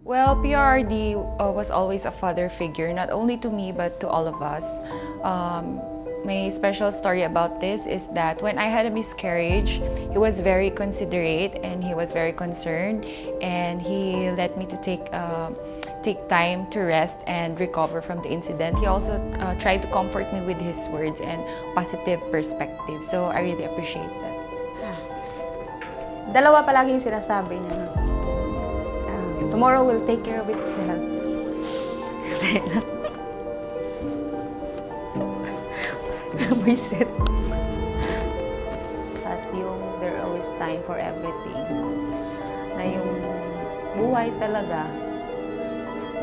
Well, PRD was always a father figure, not only to me, but to all of us. My special story about this is that when I had a miscarriage, he was very considerate and he was very concerned, and he let me to take time to rest and recover from the incident. He also tried to comfort me with his words and positive perspective. So I really appreciate that. Dalawa palagi yung sinasabi niya. Tomorrow will take care of itself. Buisit. At yung there always time for everything. Na yung buhay talaga,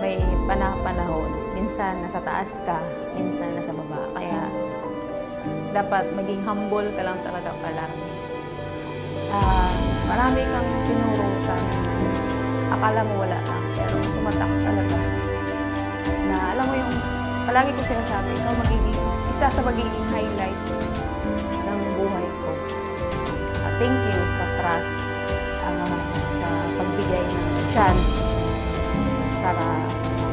may panahon. Minsan nasa taas ka, minsan nasa baba. Kaya dapat maging humble ka lang talaga palagi. Marami kang tinuro sa amin. Akala mo wala lang, pero tumatak talaga. Na alam mo yung, palagi ko sinasabi, ikaw magiging, isa sa magiging highlight ng buhay ko. Thank you sa trust, sa pagbigay ng chance para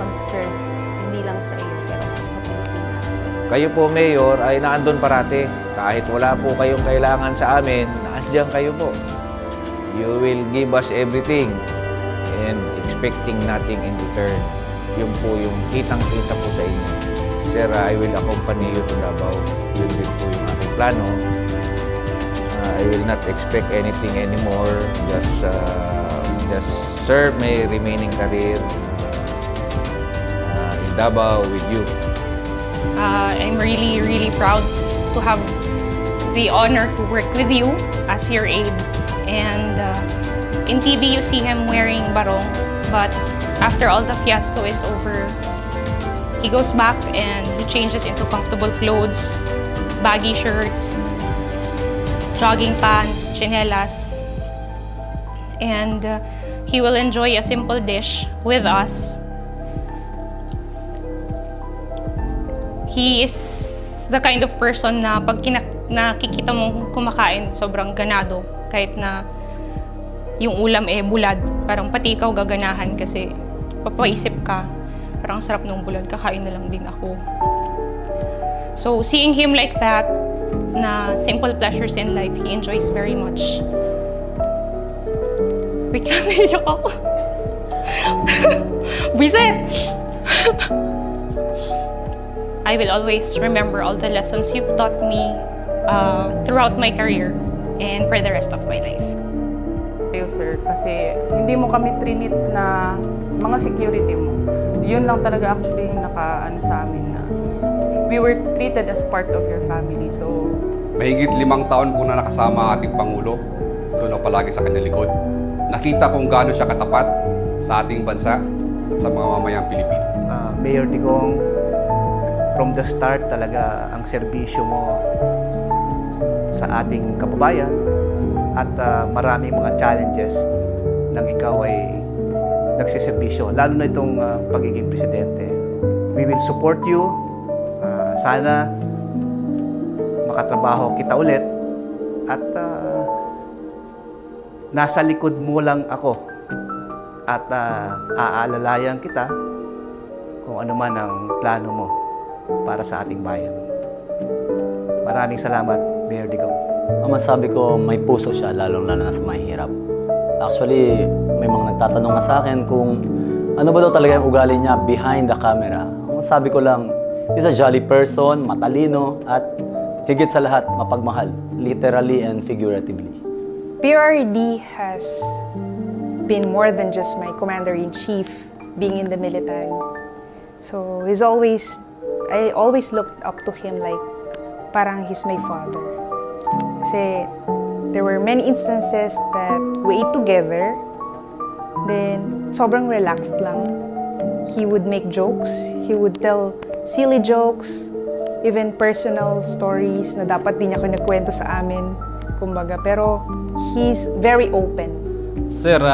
mag-serve, hindi lang sa iyo, pero sa Pilipinas. Kayo po, Mayor, ay naandun parati. Kahit wala po kayong kailangan sa amin, naasdiyan kayo po. You will give us everything and expecting nothing in return. Yun po yung kitang-kita po sa inyo. Sir, I will accompany you to Davao. Yun din po yung aking plano. I will not expect anything anymore. Just serve my remaining career in Davao with you. I'm really, really proud to have the honor to work with you as your aide. And in TV, you see him wearing barong, but after all the fiasco is over, he goes back and he changes into comfortable clothes, baggy shirts, jogging pants, chinelas, and he will enjoy a simple dish with us. He is the kind of person na pag nakikita mong kumakain, sobrang ganado, kahit na yung ulam bulad, parang pati ikaw gaganahan kasi papaisip ka, parang sarap ng bulad, kakain na lang din ako. So seeing him like that, na simple pleasures in life, he enjoys very much. Wait lang, naiyak ako. Buisit! I will always remember all the lessons you've taught me throughout my career and for the rest of my life. Sir, kasi hindi mo kami trinit na mga security mo. Yun lang talaga actually yung naka-ano sa amin na we were treated as part of your family. So, mahigit 5 taon ko na nakasama ating Pangulo. Doon ako palagi sa kanyang likod. Nakita kung gaano siya katapat sa ating bansa at sa mga mamayang Pilipino. Mayor Digong, from the start talaga ang serbisyo mo sa ating kababayan at maraming mga challenges nang ikaw ay nagsiservisyo, lalo na itong pagiging presidente. We will support you. Sana makatrabaho kita ulit at nasa likod mo lang ako at aalalayan kita kung ano man ang plano mo para sa ating bayan. Maraming salamat, Mayor Digong. Ang masabi ko, may puso siya, lalong-lalo na sa mahirap. Actually, may mga nagtatanong nga sa akin kung ano ba daw talaga yung ugali niya behind the camera. Ang masabi ko lang, he's a jolly person, matalino, at higit sa lahat, mapagmahal, literally and figuratively. PRD has been more than just my commander-in-chief being in the military. So I always looked up to him like parang he's my father. Kasi there were many instances that we ate together, then sobrang relaxed lang. He would make jokes, he would tell silly jokes, even personal stories na dapat di niya kinagkwento sa amin, kumbaga. Pero he's very open. Sir,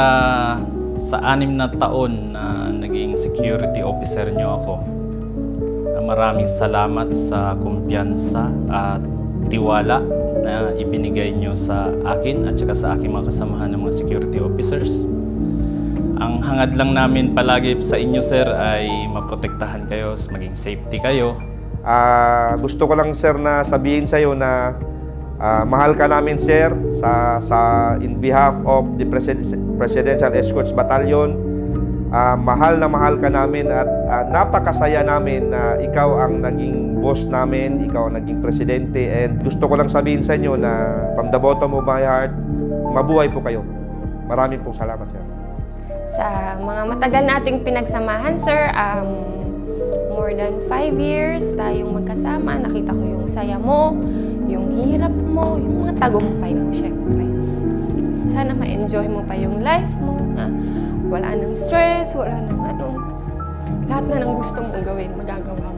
sa 6 na taon na naging security officer niyo ako, maraming salamat sa kumpiyansa at tiwala na ibinigay nyo sa akin at saka sa aking mga kasamahan ng mga security officers. Ang hangad lang namin palagi sa inyo, sir, ay maprotektahan kayo, maging safety kayo. Gusto ko lang, sir, na sabihin sa iyo na mahal ka namin, sir, in behalf of the Presidential Escorts Battalion. Mahal na mahal ka namin at napakasaya namin na ikaw ang naging boss namin, ikaw ang naging presidente, and gusto ko lang sabihin sa inyo na from the bottom of my heart, mabuhay po kayo. Maraming pong salamat, sir. Sa mga matagal nating pinagsamahan, sir, more than 5 years tayong magkasama. Nakita ko yung saya mo, yung hirap mo, yung mga tagumpay mo, syempre. Sana ma-enjoy mo pa yung life mo, na wala nang stress, wala nang lahat na ng gusto mong gawin, magagawa mo.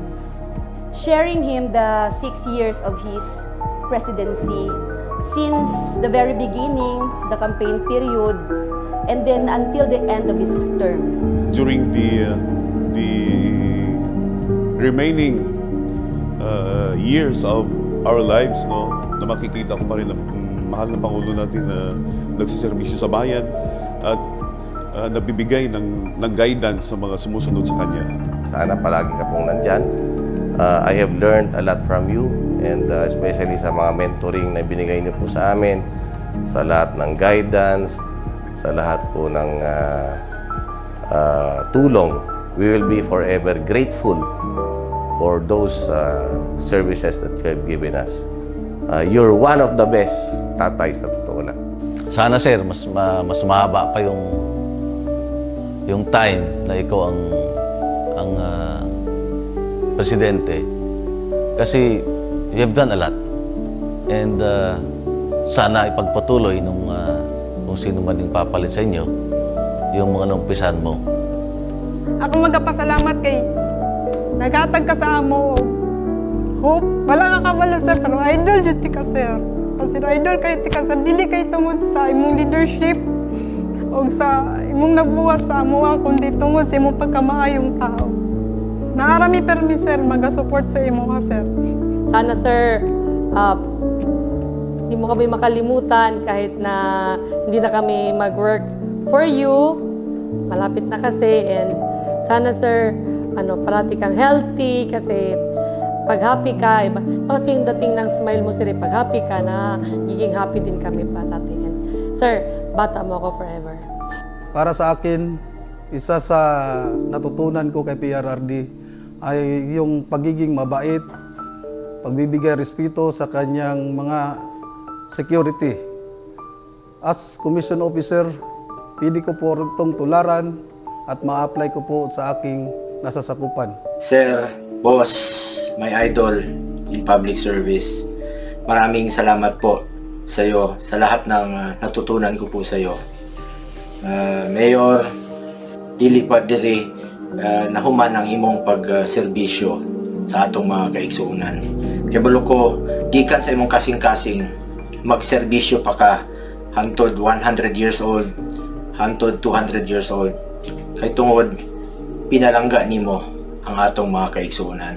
Sharing him the 6 years of his presidency, since the very beginning, the campaign period, and then until the end of his term. During the remaining years of our lives, no, na makikita ko pa rin ang mahal na Pangulo natin na nagsiservisyo sa bayan at nabibigay ng guidance sa mga sumusunod sa kanya. Sana palagi ka pong nandyan. I have learned a lot from you, and especially sa mga mentoring na binigay niyo po sa amin, sa lahat ng guidance, sa lahat po ng tulong. We will be forever grateful for those services that you have given us. You're one of the best tatay sa totoo lang. Sana, sir, mas mahaba pa yung time na ikaw ang presidente, kasi you have done a lot, and sana ipagpatuloy kung sino man yung papalit sa inyo yung mga numpisan mo. Ako magpasalamat kay nagatag ka sa amo. Hope wala ka kabalo, sir, pero idol jud ti ka, sir. Kasi idol kay ti ka sa dili kay tungod sa imong leadership o sa imong nabuhat sa amuha, kundi tungod sa imong pagkamaayong tao. Naarami permi, sir, mag-support sa imo, sir. Sana, sir, hindi mo kami makalimutan kahit na hindi na kami mag-work for you. Malapit na kasi, and sana, sir, parati kang healthy, kasi pag happy ka, iba kasi yung dating ng smile mo, sir, pag happy ka na, giging happy din kami parati. And, sir, bata mo ako forever. Para sa akin, isa sa natutunan ko kay PRRD ay yung pagiging mabait, pagbibigay respeto sa kanyang mga security. As commission officer, pwede ko po itong tularan at ma-apply ko po sa aking nasasakupan. Sir, boss, my idol in public service, maraming salamat po sa iyo sa lahat ng natutunan ko po sa iyo. Mayor, dili pa diri nahuman ang imong pagserbisyo sa atong mga kaigsuunan. Kabalo ko, gikan sa imong kasing-kasing, magserbisyo pa ka hangtod 100 years old, hangtod 200 years old. Kay tungod, pinalangga nimo ang atong mga kaigsuunan.